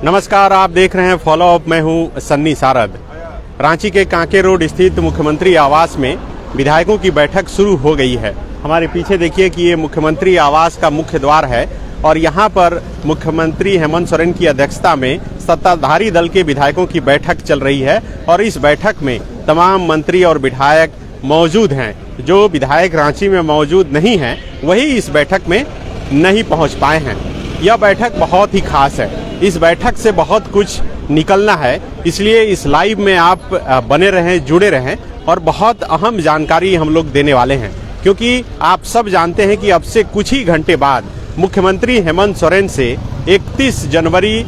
नमस्कार, आप देख रहे हैं फॉलो अप। मैं हूं सन्नी सारद। रांची के कांके रोड स्थित मुख्यमंत्री आवास में विधायकों की बैठक शुरू हो गई है। हमारे पीछे देखिए कि ये मुख्यमंत्री आवास का मुख्य द्वार है और यहाँ पर मुख्यमंत्री हेमंत सोरेन की अध्यक्षता में सत्ताधारी दल के विधायकों की बैठक चल रही है और इस बैठक में तमाम मंत्री और विधायक मौजूद हैं। जो विधायक रांची में मौजूद नहीं हैं वही इस बैठक में नहीं पहुँच पाए हैं। यह बैठक बहुत ही खास है। इस बैठक से बहुत कुछ निकलना है, इसलिए इस लाइव में आप बने रहें, जुड़े रहें और बहुत अहम जानकारी हम लोग देने वाले हैं, क्योंकि आप सब जानते हैं कि अब से कुछ ही घंटे बाद मुख्यमंत्री हेमंत सोरेन से 31 जनवरी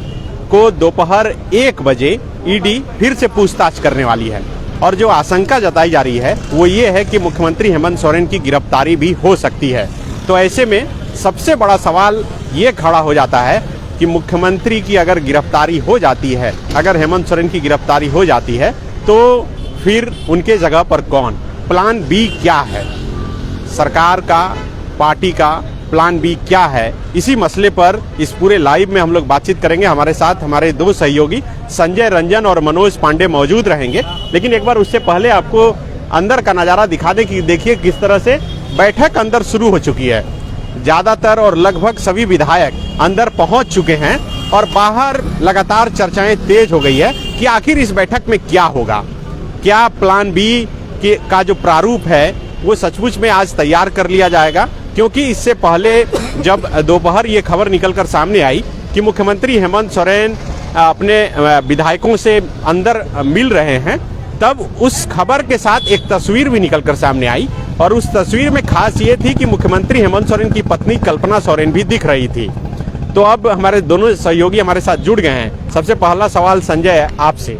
को दोपहर 1 बजे ईडी फिर से पूछताछ करने वाली है। और जो आशंका जताई जा रही है वो ये है कि मुख्यमंत्री हेमंत सोरेन की गिरफ्तारी भी हो सकती है। तो ऐसे में सबसे बड़ा सवाल ये खड़ा हो जाता है कि मुख्यमंत्री की अगर गिरफ्तारी हो जाती है, अगर हेमंत सोरेन की गिरफ्तारी हो जाती है तो फिर उनके जगह पर कौन? प्लान बी क्या है? सरकार का, पार्टी का प्लान बी क्या है? इसी मसले पर इस पूरे लाइव में हम लोग बातचीत करेंगे। हमारे साथ हमारे दो सहयोगी संजय रंजन और मनोज पांडे मौजूद रहेंगे। लेकिन एक बार उससे पहले आपको अंदर का नज़ारा दिखा दें कि देखिए किस तरह से बैठक अंदर शुरू हो चुकी है। ज्यादातर और लगभग सभी विधायक अंदर पहुंच चुके हैं और बाहर लगातार चर्चाएं तेज हो गई है कि आखिर इस बैठक में क्या होगा। क्या प्लान बी का जो प्रारूप है वो सचमुच में आज तैयार कर लिया जाएगा? क्योंकि इससे पहले जब दोपहर ये खबर निकलकर सामने आई कि मुख्यमंत्री हेमंत सोरेन अपने विधायकों से अंदर मिल रहे हैं, तब उस खबर के साथ एक तस्वीर भी निकलकर सामने आई और उस तस्वीर में खास ये थी कि मुख्यमंत्री हेमंत सोरेन की पत्नी कल्पना सोरेन भी दिख रही थी। तो अब हमारे दोनों सहयोगी हमारे साथ जुड़ गए हैं। सबसे पहला सवाल संजय आपसे,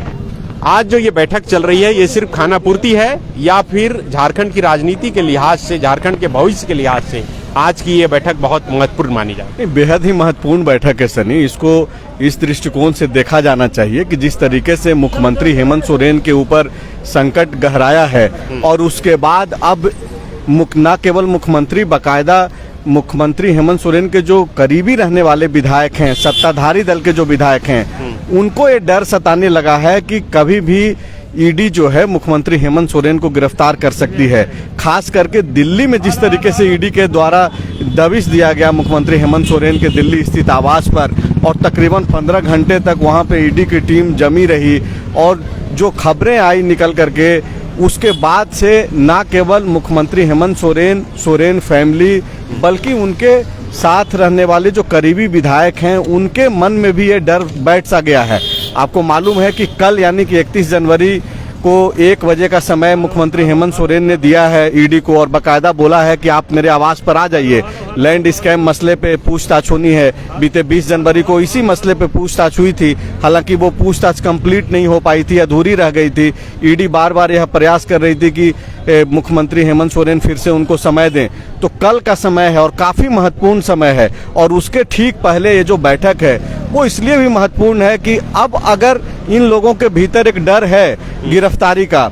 आज जो ये बैठक चल रही है ये सिर्फ खाना पूर्ति है या फिर झारखंड की राजनीति के लिहाज से, झारखंड के भविष्य के लिहाज से आज की ये बैठक बहुत महत्वपूर्ण मानी जाती है? बेहद ही महत्वपूर्ण बैठक है सनी। इसको इस दृष्टिकोण से देखा जाना चाहिए कि जिस तरीके से मुख्यमंत्री हेमंत सोरेन के ऊपर संकट गहराया है और उसके बाद अब न केवल मुख्यमंत्री, बाकायदा मुख्यमंत्री हेमंत सोरेन के जो करीबी रहने वाले विधायक हैं, सत्ताधारी दल के जो विधायक हैं, उनको ये डर सताने लगा है कि कभी भी ईडी जो है मुख्यमंत्री हेमंत सोरेन को गिरफ्तार कर सकती है। खास करके दिल्ली में जिस तरीके से ईडी के द्वारा दबिश दिया गया मुख्यमंत्री हेमंत सोरेन के दिल्ली स्थित आवास पर और तकरीबन 15 घंटे तक वहां पे ईडी की टीम जमी रही और जो खबरें आई निकल करके, उसके बाद से ना केवल मुख्यमंत्री हेमंत सोरेन फैमिली बल्कि उनके साथ रहने वाले जो करीबी विधायक हैं उनके मन में भी ये डर बैठ सा गया है। आपको मालूम है कि कल यानी कि 31 जनवरी को 1 बजे का समय मुख्यमंत्री हेमंत सोरेन ने दिया है ईडी को और बाकायदा बोला है कि आप मेरे आवास पर आ जाइए। लैंड स्कैम मसले पे पूछताछ होनी है। बीते 20 जनवरी को इसी मसले पे पूछताछ हुई थी, हालांकि वो पूछताछ कंप्लीट नहीं हो पाई थी, अधूरी रह गई थी। ईडी बार बार यह प्रयास कर रही थी कि मुख्यमंत्री हेमंत सोरेन फिर से उनको समय दें। तो कल का समय है और काफी महत्वपूर्ण समय है और उसके ठीक पहले ये जो बैठक है वो इसलिए भी महत्वपूर्ण है कि अब अगर इन लोगों के भीतर एक डर है गिरफ्तारी का,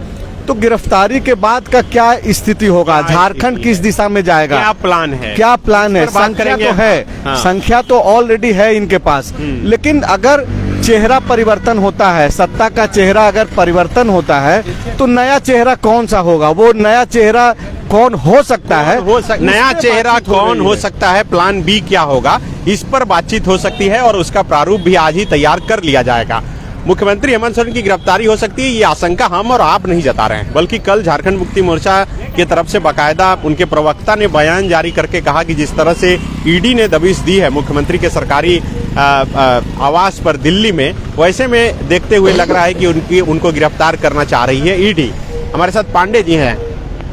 तो गिरफ्तारी के बाद का क्या स्थिति होगा, झारखंड किस दिशा में जाएगा, क्या प्लान है? क्या प्लान है? संख्या तो है, संख्या तो ऑलरेडी है इनके पास, लेकिन अगर चेहरा परिवर्तन होता है, सत्ता का चेहरा अगर परिवर्तन होता है तो नया चेहरा कौन सा होगा? वो नया चेहरा कौन हो सकता है? नया चेहरा कौन हो सकता है? प्लान बी क्या होगा? इस पर बातचीत हो सकती है और उसका प्रारूप भी आज ही तैयार कर लिया जाएगा। मुख्यमंत्री हेमंत सोरेन की गिरफ्तारी हो सकती है, ये आशंका हम और आप नहीं जता रहे हैं, बल्कि कल झारखंड मुक्ति मोर्चा की तरफ से बाकायदा उनके प्रवक्ता ने बयान जारी करके कहा कि जिस तरह से ईडी ने दबिश दी है मुख्यमंत्री के सरकारी आवास पर दिल्ली में, वैसे में देखते हुए लग रहा है कि उनको गिरफ्तार करना चाह रही है ईडी। हमारे साथ पांडे जी हैं।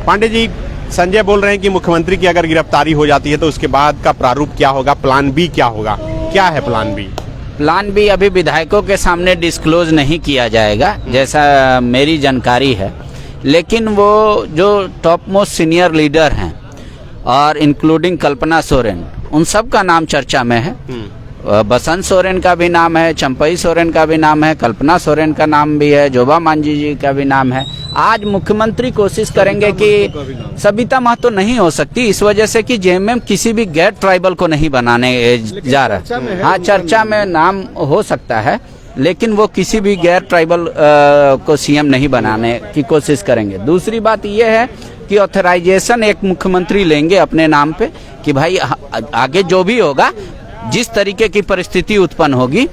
पांडे जी, संजय बोल रहे हैं कि मुख्यमंत्री की अगर गिरफ्तारी हो जाती है तो उसके बाद का प्रारूप क्या होगा, प्लान बी क्या होगा? क्या है प्लान बी? प्लान बी अभी विधायकों के सामने डिस्क्लोज नहीं किया जाएगा जैसा मेरी जानकारी है, लेकिन वो जो टॉप मोस्ट सीनियर लीडर हैं और इंक्लूडिंग कल्पना सोरेन, उन सब का नाम चर्चा में है बसंत सोरेन का भी नाम है, चंपई सोरेन का भी नाम है, कल्पना सोरेन का नाम भी है, जोबा मांझी जी का भी नाम है। आज मुख्यमंत्री कोशिश करेंगे कि सबिता महतो नहीं हो सकती, इस वजह से कि जेएमएम किसी भी गैर ट्राइबल को नहीं बनाने जा रहा है। हाँ, चर्चा में नाम हो सकता है, लेकिन वो किसी भी गैर ट्राइबल को सीएम नहीं बनाने की कोशिश करेंगे। दूसरी बात यह है कि ऑथराइजेशन एक मुख्यमंत्री लेंगे अपने नाम पे कि भाई आगे जो भी होगा, जिस तरीके की परिस्थिति उत्पन्न होगी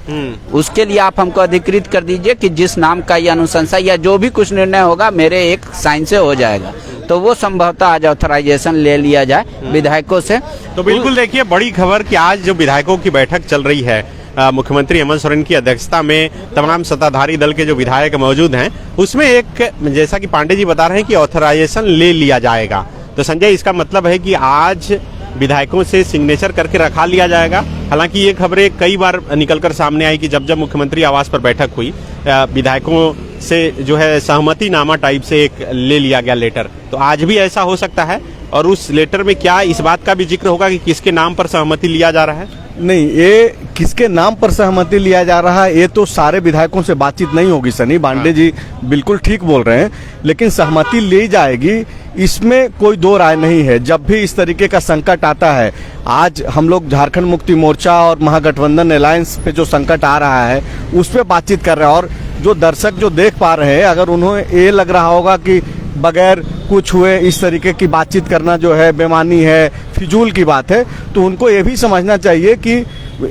उसके लिए आप हमको अधिकृत कर दीजिए कि जिस नाम का या अनुशंसा या जो भी कुछ निर्णय होगा मेरे एक साइन से हो जाएगा। तो वो संभवतः आज ऑथराइजेशन ले लिया जाए विधायकों से। तो बिल्कुल देखिए, बड़ी खबर कि आज जो विधायकों की बैठक चल रही है, मुख्यमंत्री हेमंत सोरेन की अध्यक्षता में तमाम सत्ताधारी दल के जो विधायक मौजूद हैं, उसमें एक, जैसा कि पांडे जी बता रहे हैं कि ऑथराइजेशन ले लिया जाएगा। तो संजय, इसका मतलब है कि आज विधायकों से सिग्नेचर करके रखा लिया जाएगा। हालांकि ये खबरें कई बार निकलकर सामने आई कि जब जब मुख्यमंत्री आवास पर बैठक हुई, विधायकों से जो है सहमति नामा टाइप से एक ले लिया गया लेटर। तो आज भी ऐसा हो सकता है, और उस लेटर में क्या इस बात का भी जिक्र होगा कि किसके नाम पर सहमति लिया जा रहा है? नहीं, ये किसके नाम पर सहमति लिया जा रहा है, ये तो सारे विधायकों से बातचीत नहीं होगी सनी। पांडे जी बिल्कुल ठीक बोल रहे हैं, लेकिन सहमति ली जाएगी, इसमें कोई दो राय नहीं है। जब भी इस तरीके का संकट आता है, आज हम लोग झारखंड मुक्ति मोर्चा और महागठबंधन अलायंस पे जो संकट आ रहा है उस पे बातचीत कर रहे हैं। और जो दर्शक जो देख पा रहे हैं, अगर उन्हें ये लग रहा होगा कि बगैर कुछ हुए इस तरीके की बातचीत करना जो है बेमानी है, फिजूल की बात है, तो उनको ये भी समझना चाहिए कि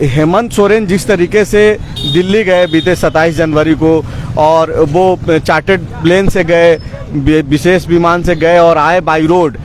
हेमंत सोरेन जिस तरीके से दिल्ली गए बीते 27 जनवरी को, और वो चार्टर्ड प्लेन से गए, विशेष विमान से गए और आए बाई रोड,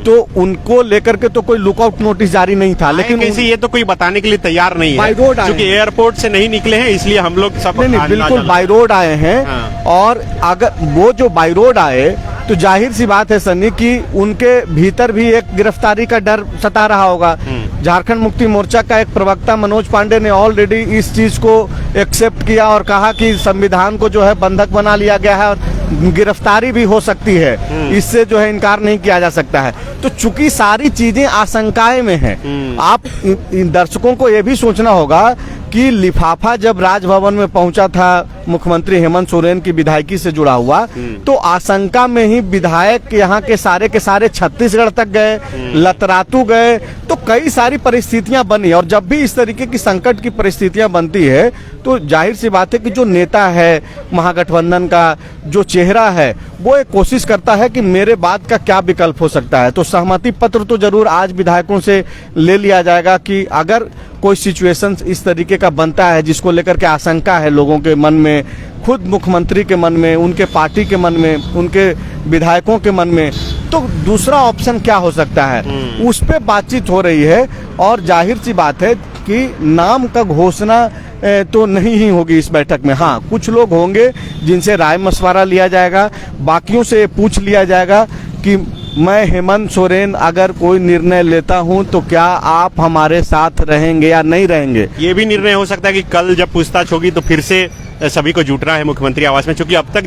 तो उनको लेकर के तो कोई लुकआउट नोटिस जारी नहीं था। लेकिन कैसे ये तो कोई बताने के लिए तैयार नहीं है, बाई रोड क्योंकि एयरपोर्ट से नहीं निकले हैं, इसलिए हम लोग सब नहीं, बिल्कुल बाई रोड आए हैं। हाँ। और अगर वो जो बाई रोड आए तो जाहिर सी बात है सनी कि उनके भीतर भी एक गिरफ्तारी का डर सता रहा होगा। झारखंड मुक्ति मोर्चा का एक प्रवक्ता मनोज पांडे ने ऑलरेडी इस चीज को एक्सेप्ट किया और कहा कि संविधान को जो है बंधक बना लिया गया है और गिरफ्तारी भी हो सकती है, इससे जो है इनकार नहीं किया जा सकता है। तो चूंकि सारी चीजें आशंकाएं में हैं, आप इन दर्शकों को यह भी सोचना होगा कि लिफाफा जब राजभवन में पहुंचा था मुख्यमंत्री हेमंत सोरेन की विधायकी से जुड़ा हुआ, तो आशंका में ही विधायक यहाँ के सारे छत्तीसगढ़ तक गए, लतरातू गए, तो कई सारी परिस्थितियां बनी। और जब भी इस तरीके की संकट की परिस्थितियां बनती है, तो जाहिर सी बात है कि जो नेता है महागठबंधन का, जो चेहरा है, वो एक कोशिश करता है कि मेरे बाद का क्या विकल्प हो सकता है। तो सहमति पत्र तो जरूर आज विधायकों से ले लिया जाएगा कि अगर कोई सिचुएशन इस तरीके का बनता है जिसको लेकर के आशंका है लोगों के मन में, खुद मुख्यमंत्री के मन में, उनके पार्टी के मन में, उनके विधायकों के मन में, तो दूसरा ऑप्शन क्या हो सकता है, उस पे बातचीत हो रही है। और जाहिर सी बात है कि नाम का घोषणा तो नहीं ही होगी इस बैठक में। हाँ, कुछ लोग होंगे जिनसे राय मशवरा लिया जाएगा, बाकियों से पूछ लिया जाएगा कि मैं हेमंत सोरेन अगर कोई निर्णय लेता हूं तो क्या आप हमारे साथ रहेंगे या नहीं रहेंगे। ये भी निर्णय हो सकता है कि कल जब पूछताछ होगी तो फिर से सभी को जुटना है मुख्यमंत्री आवास में, क्योंकि अब तक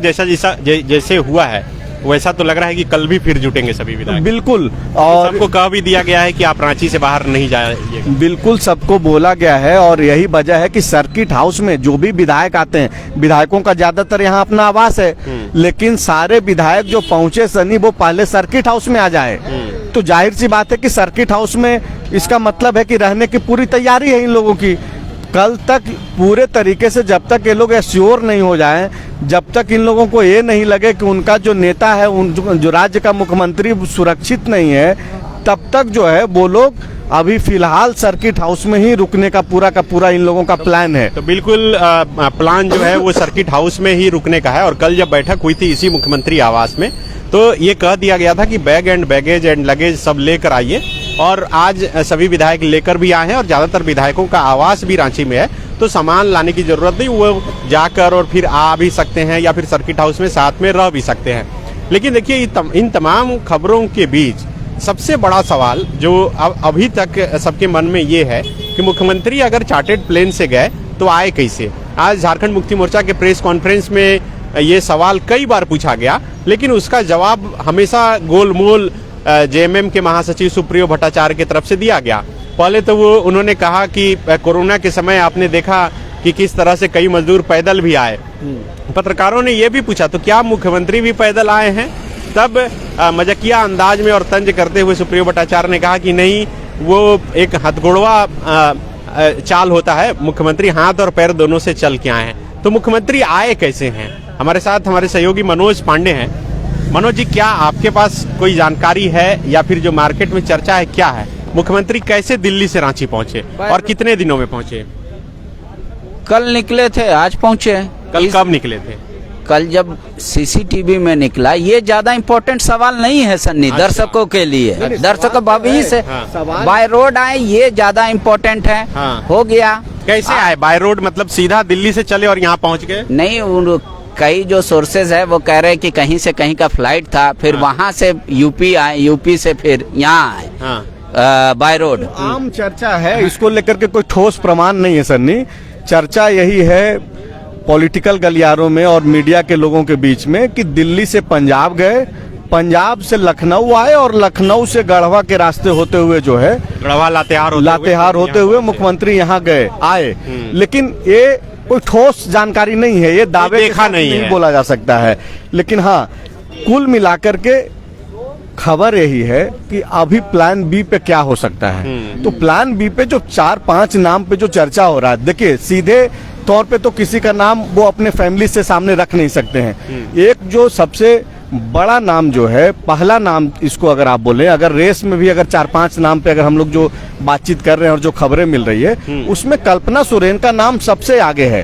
जैसे हुआ है वैसा तो लग रहा है कि कल भी फिर जुटेंगे सभी विधायक। बिल्कुल, और सबको कह भी दिया गया है कि आप रांची से बाहर नहीं जाइएगा। बिल्कुल सबको बोला गया है, और यही वजह है कि सर्किट हाउस में जो भी विधायक आते हैं, विधायकों का ज्यादातर यहाँ अपना आवास है, लेकिन सारे विधायक जो पहुंचे सनी, वो पहले सर्किट हाउस में आ जाए। तो जाहिर सी बात है कि सर्किट हाउस में इसका मतलब है कि रहने की पूरी तैयारी है इन लोगों की। कल तक पूरे तरीके से जब तक ये लोग एश्योर नहीं हो जाएं, जब तक इन लोगों को ये नहीं लगे कि उनका जो नेता है, जो राज्य का मुख्यमंत्री सुरक्षित नहीं है, तब तक जो है वो लोग अभी फिलहाल सर्किट हाउस में ही रुकने का पूरा इन लोगों का प्लान है। तो बिल्कुल प्लान जो है वो सर्किट हाउस में ही रुकने का है। और कल जब बैठक हुई थी इसी मुख्यमंत्री आवास में, तो ये कह दिया गया था कि bag and baggage and luggage सब लेकर आइए, और आज सभी विधायक लेकर भी आए हैं, और ज्यादातर विधायकों का आवास भी रांची में है, तो सामान लाने की जरूरत नहीं, वो जाकर और फिर आ भी सकते हैं या फिर सर्किट हाउस में साथ में रह भी सकते हैं। लेकिन देखिए, इन तमाम खबरों के बीच सबसे बड़ा सवाल जो अभी तक सबके मन में ये है कि मुख्यमंत्री अगर चार्टर्ड प्लेन से गए तो आए कैसे। आज झारखंड मुक्ति मोर्चा के प्रेस कॉन्फ्रेंस में ये सवाल कई बार पूछा गया, लेकिन उसका जवाब हमेशा गोलमोल जेएमएम के महासचिव सुप्रियो भट्टाचार्य की तरफ से दिया गया। पहले तो वो उन्होंने कहा कि कोरोना के समय आपने देखा कि किस तरह से कई मजदूर पैदल भी आए। पत्रकारों ने ये भी पूछा तो क्या मुख्यमंत्री भी पैदल आए हैं? तब मजाकिया अंदाज में और तंज करते हुए सुप्रियो भट्टाचार्य ने कहा कि नहीं, वो एक हथगोड़वा चाल होता है, मुख्यमंत्री हाथ और पैर दोनों से चल के आए हैं। तो मुख्यमंत्री आए कैसे हैं? हमारे साथ हमारे सहयोगी मनोज पांडे हैं। मनोज जी, क्या आपके पास कोई जानकारी है या फिर जो मार्केट में चर्चा है क्या है? मुख्यमंत्री कैसे दिल्ली से रांची पहुंचे और कितने दिनों में पहुंचे? कल निकले थे, आज पहुंचे। कल कब निकले थे? कल जब सीसीटीवी में निकला। ये ज्यादा इम्पोर्टेंट सवाल नहीं है सन्नी, दर्शकों के लिए। दर्शकों भविष्य बाय रोड आए, ये ज्यादा इम्पोर्टेंट है। हो गया। कैसे आए बाय रोड? मतलब सीधा दिल्ली से चले और यहाँ पहुँच गए? नहीं, कई जो सोर्सेज है वो कह रहे हैं कि कहीं से कहीं का फ्लाइट था, फिर वहाँ से यूपी आए, यूपी से फिर यहाँ आए बाय रोड। आम चर्चा है, इसको लेकर के कोई ठोस प्रमाण नहीं है सन्नी। चर्चा यही है पॉलिटिकल गलियारों में और मीडिया के लोगों के बीच में कि दिल्ली से पंजाब गए, पंजाब से लखनऊ आए और लखनऊ से गढ़वा के रास्ते होते हुए जो है गढ़वा लातेहार होते हुए मुख्यमंत्री यहाँ गए आए। लेकिन ये कोई ठोस जानकारी नहीं है, ये दावे देखा नहीं बोला जा सकता है। लेकिन हाँ, कुल मिलाकर के खबर यही है कि अभी प्लान बी पे क्या हो सकता है। तो प्लान बी पे जो 4-5 नाम पे जो चर्चा हो रहा है, देखिए सीधे तौर पे तो किसी का नाम वो अपने फैमिली से सामने रख नहीं सकते हैं। एक जो सबसे बड़ा नाम जो है, पहला नाम इसको अगर आप बोले, अगर रेस में भी अगर 4-5 नाम पे अगर हम लोग जो बातचीत कर रहे हैं और जो खबरें मिल रही है, उसमें कल्पना सोरेन का नाम सबसे आगे है।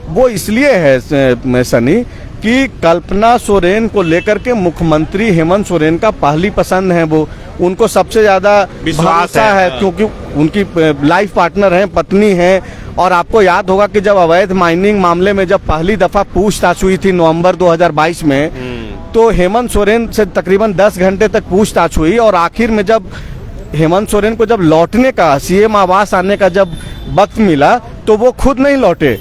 वो इसलिए है सनी कि कल्पना सोरेन को लेकर के मुख्यमंत्री हेमंत सोरेन का पहली पसंद है, वो उनको सबसे ज्यादा विश्वास है क्योंकि उनकी लाइफ पार्टनर हैं, पत्नी हैं। और आपको याद होगा कि जब अवैध माइनिंग मामले में जब पहली दफा पूछताछ हुई थी नवंबर 2022 में, तो हेमंत सोरेन से तकरीबन 10 घंटे तक पूछताछ हुई और आखिर में जब हेमंत सोरेन को जब लौटने का, सीएम आवास आने का जब वक्त मिला तो वो खुद नहीं लौटे।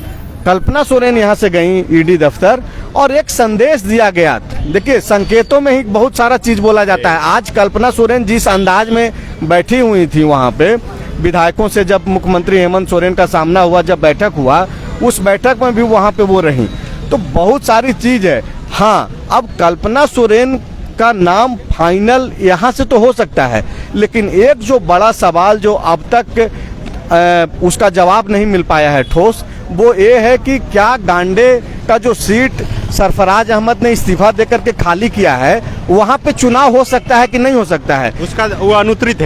कल्पना सोरेन यहाँ से गई ईडी दफ्तर और एक संदेश दिया गया। देखिए, संकेतों में ही बहुत सारा चीज बोला जाता है। आज कल्पना सोरेन जिस अंदाज में बैठी हुई थी वहाँ पे विधायकों से, जब मुख्यमंत्री हेमंत सोरेन का सामना हुआ, जब बैठक हुआ, उस बैठक में भी वहाँ पे वो रही। तो बहुत सारी चीज है। हाँ, अब कल्पना सोरेन का नाम फाइनल यहाँ से तो हो सकता है, लेकिन एक जो बड़ा सवाल जो अब तक उसका जवाब नहीं मिल पाया है ठोस, वो ये है कि क्या गांडे का जो सीट सरफराज अहमद ने इस्तीफा देकर के खाली किया है, वहाँ पे चुनाव हो सकता है कि नहीं हो सकता है? उसका वो अनुत्तरित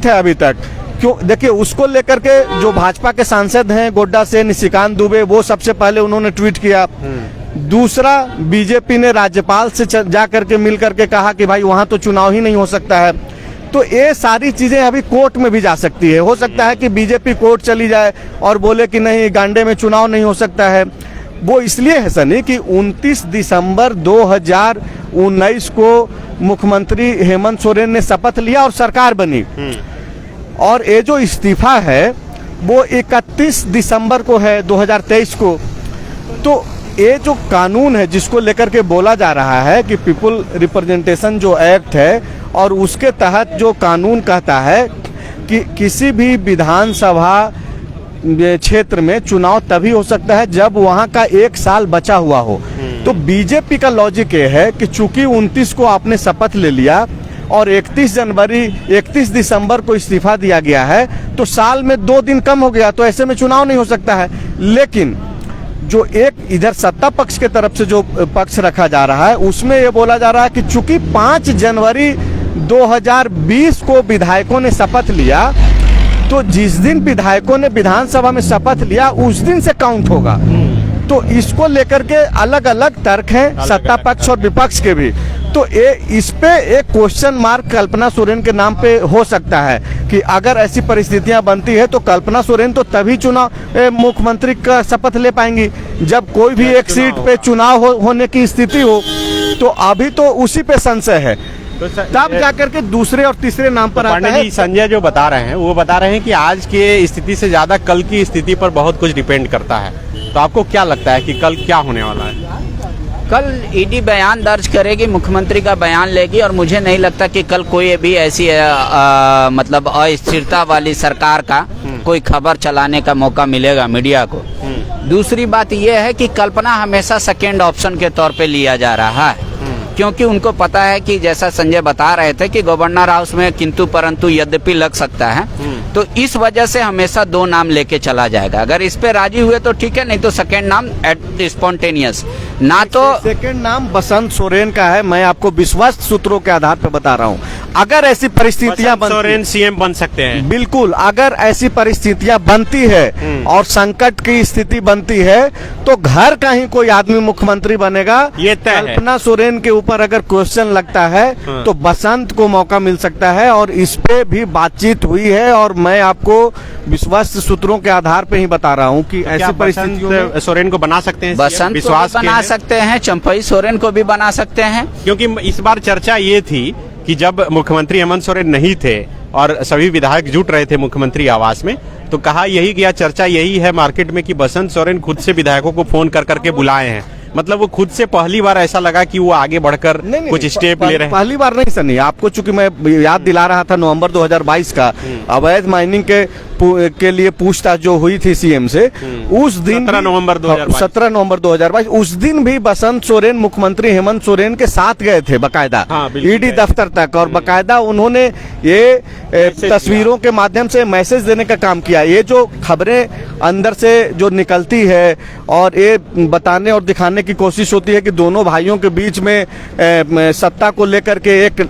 है अभी तक। क्यों? देखिए, उसको लेकर के जो भाजपा के सांसद हैं गोड्डा से निशिकांत दुबे, वो सबसे पहले उन्होंने ट्वीट किया। दूसरा, बीजेपी ने राज्यपाल से जा करके मिल करके कहा कि भाई वहाँ तो चुनाव ही नहीं हो सकता है। तो ये सारी चीजें अभी कोर्ट में भी जा सकती है। हो सकता है कि बीजेपी कोर्ट चली जाए और बोले कि नहीं, गांडे में चुनाव नहीं हो सकता है। वो इसलिए है सनी कि 29 दिसंबर 2019 को मुख्यमंत्री हेमंत सोरेन ने शपथ लिया और सरकार बनी, और ये जो इस्तीफा है वो 31 दिसंबर को है 2023 को। तो ये जो कानून है जिसको लेकर के बोला जा रहा है कि पीपल रिप्रेजेंटेशन जो एक्ट है, और उसके तहत जो कानून कहता है कि किसी भी विधानसभा क्षेत्र में चुनाव तभी हो सकता है जब वहां का 1 साल बचा हुआ हो। तो बीजेपी का लॉजिक ये है कि चूंकि 29 को आपने शपथ ले लिया और 31 दिसंबर को इस्तीफा दिया गया है, तो साल में 2 दिन कम हो गया, तो ऐसे में चुनाव नहीं हो सकता है। लेकिन जो एक इधर सत्ता पक्ष के तरफ से जो पक्ष रखा जा रहा है, उसमें ये बोला जा रहा है कि चूंकि 5 जनवरी 2020 को विधायकों ने शपथ लिया, तो जिस दिन विधायकों ने विधानसभा में शपथ लिया उस दिन से काउंट होगा। तो इसको लेकर के अलग अलग तर्क हैं सत्ता पक्ष और विपक्ष के भी। तो इस पे एक क्वेश्चन मार्क कल्पना सोरेन के नाम पे हो सकता है कि अगर ऐसी परिस्थितियां बनती है तो कल्पना सोरेन तो तभी चुनाव मुख्यमंत्री का शपथ ले पाएंगी जब कोई भी एक सीट पे चुनाव होने की स्थिति हो। तो अभी तो उसी पे संशय है, तब जाकर के दूसरे और तीसरे नाम पर आता है। संजय जो बता रहे हैं वो बता रहे हैं कि आज की स्थिति से ज्यादा कल की स्थिति पर बहुत कुछ डिपेंड करता है। तो आपको क्या लगता है कि कल क्या होने वाला है? कल ईडी बयान दर्ज करेगी, मुख्यमंत्री का बयान लेगी और मुझे नहीं लगता कि कल कोई भी ऐसी मतलब अस्थिरता वाली सरकार का कोई खबर चलाने का मौका मिलेगा मीडिया को। दूसरी बात यह है कि कल्पना हमेशा सेकेंड ऑप्शन के तौर पे लिया जा रहा है, क्योंकि उनको पता है कि जैसा संजय बता रहे थे कि गवर्नर हाउस में किंतु परंतु यद्यपि लग सकता है, तो इस वजह से हमेशा 2 नाम लेके चला जाएगा। अगर इस पे राजी हुए तो ठीक है, नहीं तो सेकेंड नाम एट स्पॉन्टेनियस ना तो सेकेंड नाम बसंत सोरेन का है। मैं आपको विश्वस्त सूत्रों के आधार पर बता रहा हूँ, अगर ऐसी परिस्थितियां सोरेन सीएम बन सकते हैं। बिल्कुल, अगर ऐसी परिस्थितियां बनती है और संकट की स्थिति बनती है तो घर का ही कोई आदमी मुख्यमंत्री बनेगा, ये तय है। कल्पना सोरेन के ऊपर अगर क्वेश्चन लगता है तो बसंत को मौका मिल सकता है और इस पे भी बातचीत हुई है और मैं आपको विश्वस्त सूत्रों के आधार पे ही बता रहा हूँ कि ऐसी परिस्थितियों में सोरेन को बना सकते हैं। बसंत को भी बना सकते हैं, चंपई सोरेन को भी बना सकते हैं। क्योंकि इस बार चर्चा ये थी कि जब मुख्यमंत्री हेमंत सोरेन नहीं थे और सभी विधायक जुट रहे थे मुख्यमंत्री आवास में, तो कहा यही गया, चर्चा यही है मार्केट में कि बसंत सोरेन खुद से विधायकों को फोन कर करके बुलाए हैं। मतलब वो खुद से पहली बार ऐसा लगा कि वो आगे बढ़कर कुछ स्टेप ले रहे हैं। पहली बार नहीं सनी, आपको चूंकि मैं याद दिला रहा था नवंबर 2022 का अवैध माइनिंग के लिए पूछताछ जो हुई थी सीएम से, उस दिन 17 नवंबर 2022 उस दिन भी बसंत सोरेन मुख्यमंत्री हेमंत सोरेन के साथ गए थे बकायदा ईडी दफ्तर तक, और बकायदा उन्होंने ये तस्वीरों के माध्यम से मैसेज देने का काम किया। ये जो खबरें अंदर से जो निकलती है और ये बताने और दिखाने की कोशिश होती है कि दोनों भाइयों के बीच में सत्ता को लेकर के एक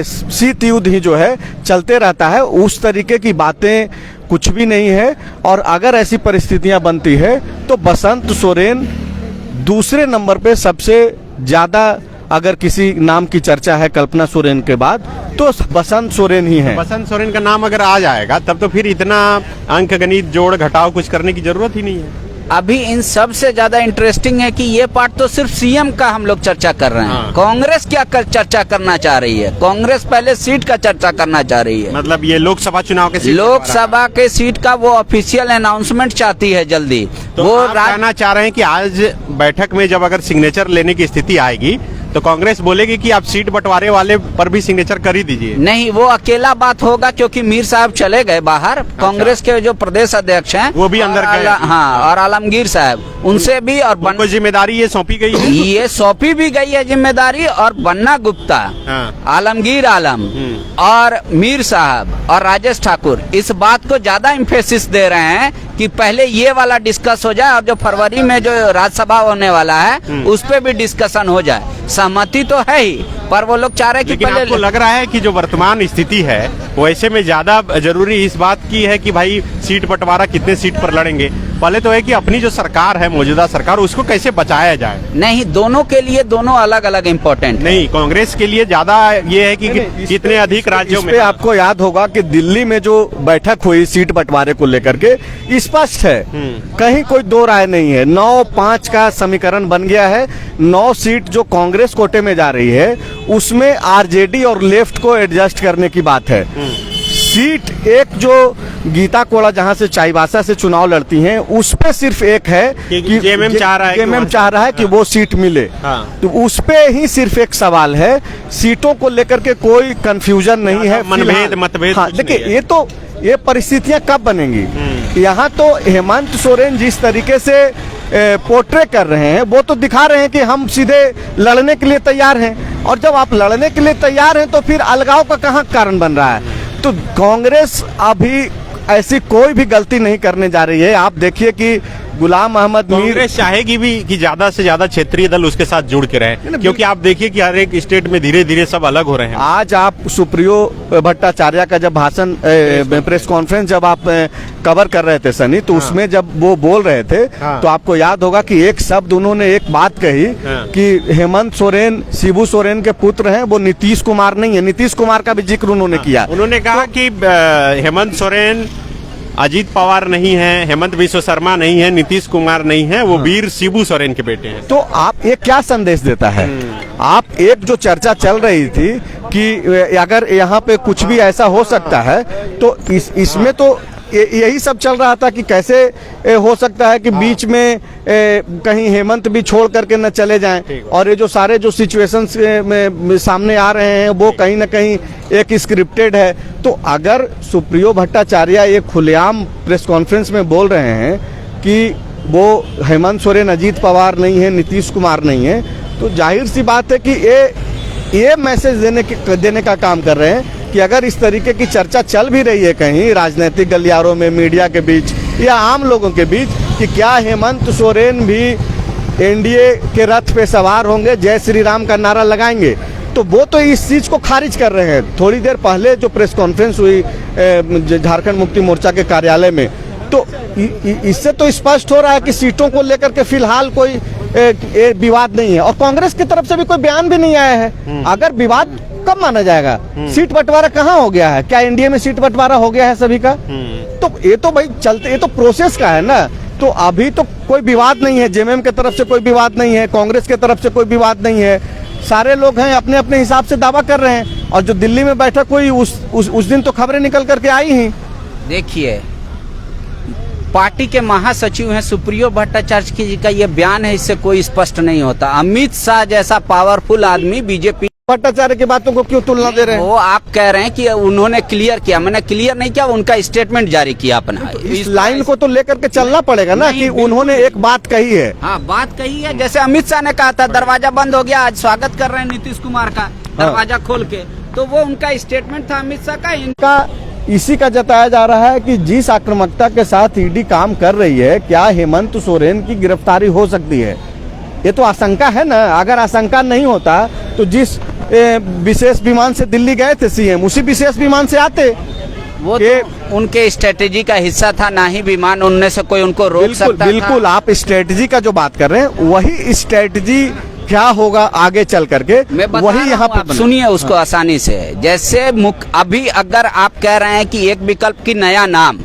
शीत युद्ध ही जो है चलते रहता है, उस तरीके की बातें कुछ भी नहीं है। और अगर ऐसी परिस्थितियां बनती है तो बसंत सोरेन दूसरे नंबर पे सबसे ज्यादा, अगर किसी नाम की चर्चा है कल्पना सोरेन के बाद तो बसंत सोरेन ही है। बसंत सोरेन का नाम अगर आ जाएगा तब तो फिर इतना अंक गणित जोड़ घटाव कुछ करने की जरूरत ही नहीं है। अभी इन सब से ज्यादा इंटरेस्टिंग है कि ये पार्ट तो सिर्फ सीएम का हम लोग चर्चा कर रहे हैं। कांग्रेस क्या चर्चा करना चाह रही है? कांग्रेस पहले सीट का चर्चा करना चाह रही है। मतलब ये लोकसभा चुनाव के लोकसभा के सीट का वो ऑफिशियल अनाउंसमेंट चाहती है जल्दी। तो वो कहना चाह रहे हैं कि आज बैठक में जब अगर सिग्नेचर लेने की स्थिति आएगी तो कांग्रेस बोलेगी कि आप सीट बंटवारे वाले पर भी सिग्नेचर कर ही दीजिए। नहीं, वो अकेला बात होगा क्योंकि मीर साहब चले गए बाहर। कांग्रेस के जो प्रदेश अध्यक्ष हैं वो भी अंदर गए। हाँ, और आलमगीर साहब उनसे भी, और उनको जिम्मेदारी ये सौंपी गई है। ये सौंपी भी गई है जिम्मेदारी। और बन्ना गुप्ता, आलमगीर आलम और मीर साहब और राजेश ठाकुर इस बात को ज्यादा इम्फेसिस दे रहे हैं कि पहले ये वाला डिस्कस हो जाए और जो फरवरी में जो राज्यसभा होने वाला है उस पे भी डिस्कशन हो जाए। सहमति तो है ही, पर वो लोग चाह रहे हैं कि पहले। आपको लग रहा है कि जो वर्तमान स्थिति है वैसे में ज्यादा जरूरी इस बात की है कि भाई सीट बंटवारा कितने सीट पर लड़ेंगे, पहले तो है कि अपनी जो सरकार है मौजूदा सरकार उसको कैसे बचाया जाए। नहीं, दोनों के लिए दोनों अलग अलग इम्पोर्टेंट। नहीं, कांग्रेस के लिए ज्यादा ये है कि कितने अधिक राज्यों में। आपको याद होगा कि दिल्ली में जो बैठक हुई सीट बंटवारे को लेकर के स्पष्ट है, कहीं कोई दो राय नहीं है। 9-5 का समीकरण बन गया है। 9 सीट जो कांग्रेस कोटे में जा रही है उसमें आरजेडी और लेफ्ट को एडजस्ट करने की बात है। सीट एक जो गीता कोड़ा जहां से चाईबासा से चुनाव लड़ती हैं उस पे सिर्फ एक है कि जेएमएम चाह रहा है कि वो सीट मिले। तो उस पे ही सिर्फ एक सवाल है, सीटों को लेकर के कोई कंफ्यूजन नहीं है, मतभेद। हाँ, देखिए ये परिस्थितियां कब बनेंगी। यहाँ तो हेमंत सोरेन जिस तरीके से पोर्ट्रे कर रहे हैं वो तो दिखा रहे हैं कि हम सीधे लड़ने के लिए तैयार हैं, और जब आप लड़ने के लिए तैयार हैं तो फिर अलगाव का कहाँ कारण बन रहा है। तो कांग्रेस अभी ऐसी कोई भी गलती नहीं करने जा रही है। आप देखिए कि गुलाम अहमद मीर कांग्रेस चाहेगी भी कि ज्यादा से ज्यादा क्षेत्रीय दल उसके साथ जुड़ के रहे, क्योंकि आप देखिए कि हर एक स्टेट में धीरे धीरे सब अलग हो रहे हैं। आज आप सुप्रियो भट्टाचार्य का जब भाषण प्रेस कॉन्फ्रेंस जब आप कवर कर रहे थे सनी, तो उसमें जब वो बोल रहे थे तो आपको याद होगा कि एक शब्द उन्होंने एक बात कही कि हेमंत सोरेन शिबू सोरेन के पुत्र हैं, वो नीतीश कुमार नहीं है। नीतीश कुमार का भी जिक्र उन्होंने किया। उन्होंने कहा कि हेमंत सोरेन अजीत पवार नहीं है, हेमंत बिस्व शर्मा नहीं है, नीतीश कुमार नहीं है, वो वीर शिबू सोरेन के बेटे हैं। तो आप ये क्या संदेश देता है? आप एक जो चर्चा चल रही थी कि अगर यहाँ पे कुछ भी ऐसा हो सकता है तो इसमें तो यही सब चल रहा था कि कैसे हो सकता है कि बीच में कहीं हेमंत भी छोड़ करके न चले जाएं, और ये जो सारे जो सिचुएशंस में सामने आ रहे हैं वो कहीं ना कहीं एक स्क्रिप्टेड है। तो अगर सुप्रियो भट्टाचार्य ये खुलेआम प्रेस कॉन्फ्रेंस में बोल रहे हैं कि वो हेमंत सोरेन अजीत पवार नहीं है, नीतीश कुमार नहीं है, तो जाहिर सी बात है कि ये मैसेज देने का काम कर रहे हैं कि अगर इस तरीके की चर्चा चल भी रही है कहीं राजनीतिक गलियारों में, मीडिया के बीच या आम लोगों के बीच, कि क्या हेमंत सोरेन भी एनडीए के रथ पे सवार होंगे, जय श्री राम का नारा लगाएंगे, तो वो तो इस चीज को खारिज कर रहे हैं। थोड़ी देर पहले जो प्रेस कॉन्फ्रेंस हुई झारखंड मुक्ति मोर्चा के कार्यालय में, तो इससे तो स्पष्ट हो रहा है कि सीटों को लेकर के फिलहाल कोई विवाद नहीं है, और कांग्रेस की तरफ से भी कोई बयान भी नहीं आया है। अगर विवाद कब माना जाएगा? सीट बंटवारा कहाँ हो गया है? क्या एनडीए में सीट बंटवारा हो गया है सभी का? तो ये तो भाई चलते, ये तो प्रोसेस का है ना। तो अभी तो कोई विवाद नहीं है, जेएमएम की तरफ से कोई विवाद नहीं है, कांग्रेस की तरफ से कोई विवाद नहीं है। सारे लोग हैं अपने अपने हिसाब से दावा कर रहे हैं, और जो दिल्ली में बैठक हुई उस दिन तो खबरें निकल करके आई ही। देखिए, पार्टी के महासचिव हैं सुप्रियो भट्टाचार्य जी का ये बयान है, इससे कोई स्पष्ट नहीं होता। अमित शाह जैसा पावरफुल आदमी बीजेपी भट्टाचार्य की बातों को क्यों तुलना दे रहे हैं? वो आप कह रहे हैं कि उन्होंने क्लियर किया, मैंने क्लियर नहीं किया, उनका स्टेटमेंट जारी किया अपना। तो इस लाइन को तो लेकर के चलना पड़ेगा ना कि उन्होंने एक बात कही है। हाँ, बात कही है। जैसे अमित शाह ने कहा था दरवाजा बंद हो गया, आज स्वागत कर रहे हैं नीतीश कुमार का दरवाजा खोल के, तो वो उनका स्टेटमेंट था अमित शाह का। इनका इसी का जताया जा रहा है कि जिस आक्रामकता के साथ ईडी काम कर रही है, क्या हेमंत सोरेन की गिरफ्तारी हो सकती है? ये तो आशंका है ना। अगर आशंका नहीं होता तो जिस विशेष विमान से दिल्ली गए थे सीएम, उसी विशेष विमान से आते। वो तो उनके स्ट्रेटेजी का हिस्सा था, ना ही विमान उनमें से कोई उनको रोक सकता था। बिल्कुल, आप स्ट्रेटेजी का जो बात कर रहे हैं, वही स्ट्रेटेजी क्या होगा आगे चल करके, वही यहाँ पे सुनिए उसको आसानी से। जैसे अभी अगर आप कह रहे हैं कि एक विकल्प की नया नाम,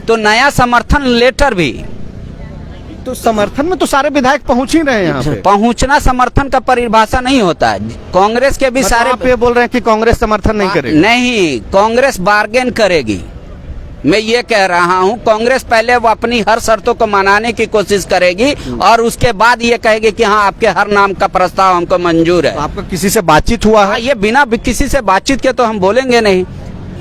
तो नया समर्थन लेटर भी, तो समर्थन में तो सारे विधायक पहुंच ही रहे हैं यहाँ पे। पहुंचना समर्थन का परिभाषा नहीं होता है। कांग्रेस के भी सारे आप ये बोल रहे हैं कि कांग्रेस समर्थन नहीं करेगी? नहीं, कांग्रेस बार्गेन करेगी। मैं ये कह रहा हूँ, कांग्रेस पहले वो अपनी हर शर्तों को मनाने की कोशिश करेगी और उसके बाद ये कहेगी कि हाँ, आपके हर नाम का प्रस्ताव हमको मंजूर है। तो आपका किसी से बातचीत हुआ है? ये बिना किसी से बातचीत के तो हम बोलेंगे नहीं,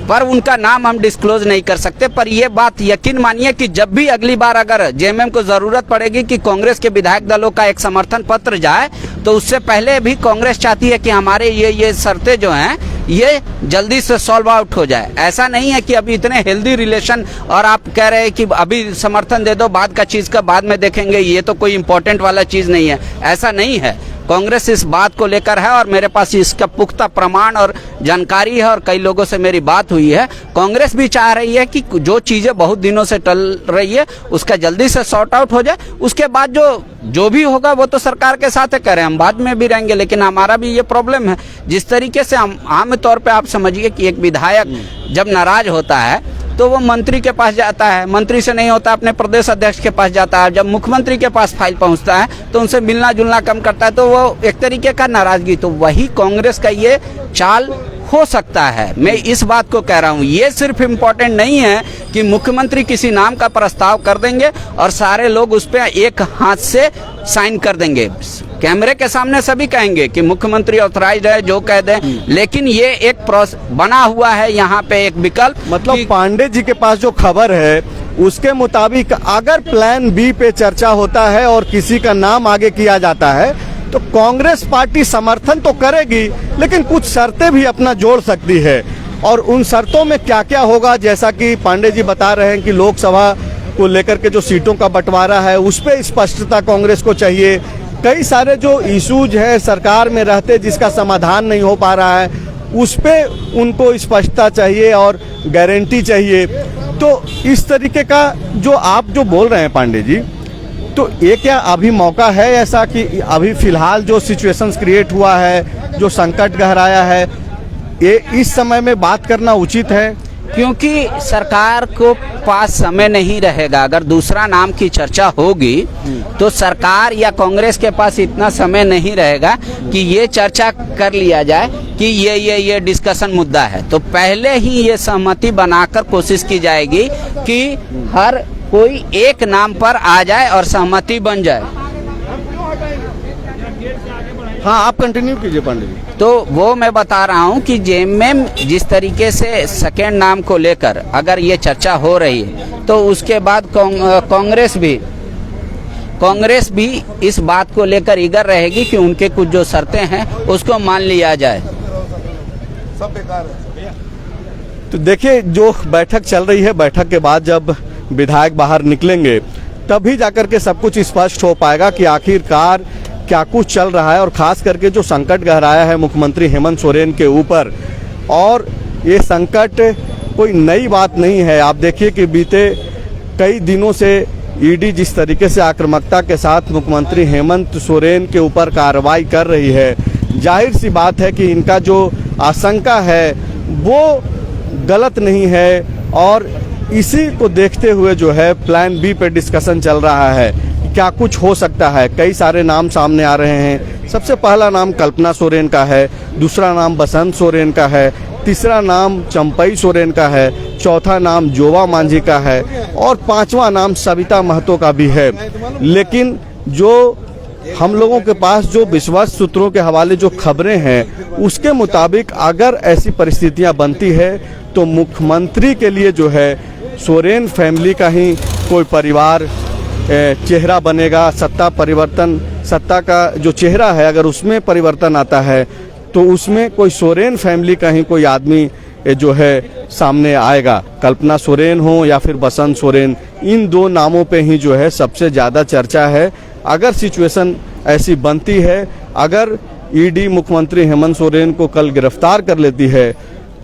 पर उनका नाम हम डिस्क्लोज नहीं कर सकते। पर ये बात यकीन मानिए कि जब भी अगली बार अगर जेएमएम को जरूरत पड़ेगी कि कांग्रेस के विधायक दलों का एक समर्थन पत्र जाए, तो उससे पहले भी कांग्रेस चाहती है कि हमारे ये शर्तें जो हैं ये जल्दी से सॉल्व आउट हो जाए। ऐसा नहीं है कि अभी इतने हेल्दी रिलेशन और आप कह रहे हैं कि अभी समर्थन दे दो, बाद का चीज का बाद में देखेंगे, ये तो कोई इंपॉर्टेंट वाला चीज नहीं है। ऐसा नहीं है, कांग्रेस इस बात को लेकर है और मेरे पास इसका पुख्ता प्रमाण और जानकारी है और कई लोगों से मेरी बात हुई है। कांग्रेस भी चाह रही है कि जो चीजें बहुत दिनों से टल रही है उसका जल्दी से सॉर्ट आउट हो जाए। उसके बाद जो भी होगा वो तो सरकार के साथ है, करें हम बाद में भी रहेंगे, लेकिन हमारा भी ये प्रॉब्लम है। जिस तरीके से हम आम तौर पे आप समझिए कि एक विधायक जब नाराज होता है तो वो मंत्री के पास जाता है, मंत्री से नहीं होता अपने प्रदेश अध्यक्ष के पास जाता है, जब मुख्यमंत्री के पास फाइल पहुंचता है तो उनसे मिलना जुलना कम करता है, तो वो एक तरीके का नाराजगी। तो वही कांग्रेस का ये चाल हो सकता है। मैं इस बात को कह रहा हूँ, ये सिर्फ इम्पोर्टेंट नहीं है कि मुख्यमंत्री किसी नाम का प्रस्ताव कर देंगे और सारे लोग उस पर एक हाथ से साइन कर देंगे। कैमरे के सामने सभी कहेंगे कि मुख्यमंत्री ऑथराइज्ड है, जो कह दें, लेकिन ये एक प्रोसेस बना हुआ है यहाँ पे एक विकल्प। मतलब पांडे जी के पास जो खबर है उसके मुताबिक अगर प्लान बी पे चर्चा होता है और किसी का नाम आगे किया जाता है तो कांग्रेस पार्टी समर्थन तो करेगी, लेकिन कुछ शर्तें भी अपना जोड़ सकती है। और उन शर्तों में क्या क्या होगा, जैसा कि पांडे जी बता रहे हैं कि लोकसभा को लेकर के जो सीटों का बंटवारा है उस पर स्पष्टता कांग्रेस को चाहिए। कई सारे जो इश्यूज है सरकार में रहते जिसका समाधान नहीं हो पा रहा है, उस पे उनको स्पष्टता चाहिए और गारंटी चाहिए। तो इस तरीके का जो आप जो बोल रहे हैं पांडे जी, तो ये क्या अभी मौका है ऐसा कि अभी फिलहाल जो सिचुएशंस क्रिएट हुआ है, जो संकट गहराया है, ये इस समय में बात करना उचित है क्योंकि सरकार को पास समय नहीं रहेगा। अगर दूसरा नाम की चर्चा होगी तो सरकार या कांग्रेस के पास इतना समय नहीं रहेगा कि ये चर्चा कर लिया जाए कि ये डिस्कशन मुद्दा है। तो पहले ही ये सहमति बनाकर कोशिश की जाएगी कि हर कोई एक नाम पर आ जाए और सहमति बन जाए। हाँ, आप कंटिन्यू कीजिए पांडे जी। तो वो मैं बता रहा हूँ कि जेएमएम जिस तरीके से सेकेंड नाम को लेकर अगर ये चर्चा हो रही है तो उसके बाद कांग्रेस भी इस बात को लेकर ईगर रहेगी कि उनके कुछ जो शर्तें हैं उसको मान लिया जाए। सब बेकार है। तो देखिए, जो बैठक चल रही है, बैठक के बाद जब विधायक बाहर निकलेंगे तभी जाकर के सब कुछ स्पष्ट हो पाएगा कि आखिरकार क्या कुछ चल रहा है, और खास करके जो संकट गहराया है मुख्यमंत्री हेमंत सोरेन के ऊपर। और ये संकट कोई नई बात नहीं है। आप देखिए कि बीते कई दिनों से ईडी जिस तरीके से आक्रामकता के साथ मुख्यमंत्री हेमंत सोरेन के ऊपर कार्रवाई कर रही है, जाहिर सी बात है कि इनका जो आशंका है वो गलत नहीं है। और इसी को देखते हुए जो है प्लान बी पे डिस्कशन चल रहा है, क्या कुछ हो सकता है। कई सारे नाम सामने आ रहे हैं। सबसे पहला नाम कल्पना सोरेन का है, दूसरा नाम बसंत सोरेन का है, तीसरा नाम चंपई सोरेन का है, चौथा नाम जोवा मांझी का है और पांचवा नाम सविता महतो का भी है। लेकिन जो हम लोगों के पास जो विश्वास सूत्रों के हवाले जो खबरें हैं उसके मुताबिक अगर ऐसी परिस्थितियां बनती है तो मुख्यमंत्री के लिए जो है सोरेन फैमिली का ही कोई परिवार चेहरा बनेगा। सत्ता परिवर्तन, सत्ता का जो चेहरा है अगर उसमें परिवर्तन आता है तो उसमें कोई सोरेन फैमिली का ही कोई आदमी जो है सामने आएगा। कल्पना सोरेन हो या फिर बसंत सोरेन, इन दो नामों पे ही जो है सबसे ज़्यादा चर्चा है। अगर सिचुएशन ऐसी बनती है, अगर ईडी मुख्यमंत्री हेमंत सोरेन को कल गिरफ्तार कर लेती है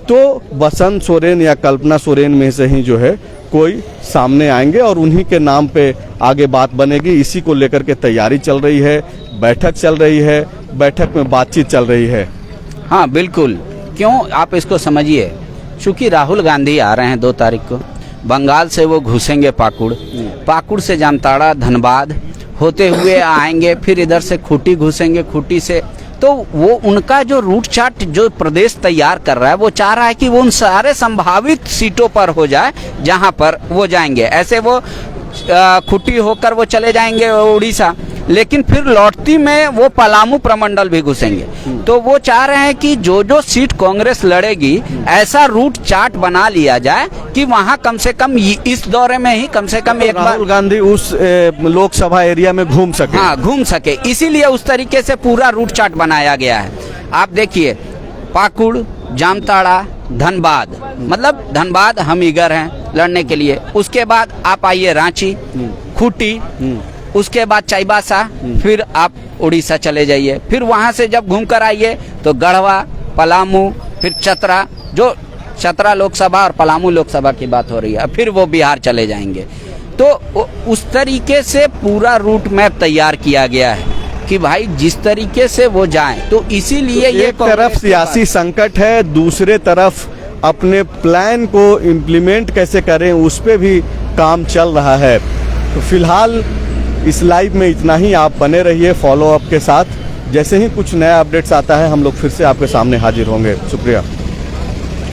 तो बसंत सोरेन या कल्पना सोरेन में से ही जो है कोई सामने आएंगे और उन्हीं के नाम पे आगे बात बनेगी। इसी को लेकर के तैयारी चल रही है, बैठक चल रही है, बैठक में बातचीत चल रही है। हाँ बिल्कुल, क्यों आप इसको समझिए, चूंकि राहुल गांधी आ रहे हैं 2 तारीख को, बंगाल से वो घुसेंगे पाकुड़ से जामताड़ा धनबाद होते हुए आएंगे, फिर इधर से खूंटी घुसेंगे, खूंटी से, तो वो उनका जो रूट चार्ट जो प्रदेश तैयार कर रहा है वो चाह रहा है कि वो उन सारे संभावित सीटों पर हो जाए जहां पर वो जाएंगे। ऐसे वो खूंटी होकर वो चले जाएंगे उड़ीसा, लेकिन फिर लौटती में वो पलामू प्रमंडल भी घुसेंगे। तो वो चाह रहे हैं कि जो जो सीट कांग्रेस लड़ेगी ऐसा रूट चार्ट बना लिया जाए कि वहां कम से कम इस दौरे में ही कम से कम एक बार राहुल गांधी उस लोकसभा एरिया में घूम सके। हाँ, घूम सके, इसीलिए उस तरीके से पूरा रूट चार्ट बनाया गया है। आप देखिए, पाकुड़, जामताड़ा, धनबाद, मतलब धनबाद हम ईगर हैं लड़ने के लिए। उसके बाद आप आइए रांची, खूंटी, उसके बाद चाईबासा, फिर आप उड़ीसा चले जाइए। फिर वहां से जब घूम कर आइए तो गढ़वा, पलामू, फिर चतरा, जो चतरा लोकसभा और पलामू लोकसभा की बात हो रही है, फिर वो बिहार चले जाएंगे। तो उस तरीके से पूरा रूट मैप तैयार किया गया है कि भाई जिस तरीके से वो जाएं। तो इसीलिए ये एक तरफ सियासी संकट है, दूसरे तरफ अपने प्लान को इम्प्लीमेंट कैसे करें उस पे भी काम चल रहा है। तो फिलहाल इस लाइव में इतना ही। आप बने रहिए फॉलो अप के साथ। जैसे ही कुछ नया अपडेट्स आता है हम लोग फिर से आपके सामने हाजिर होंगे। शुक्रिया।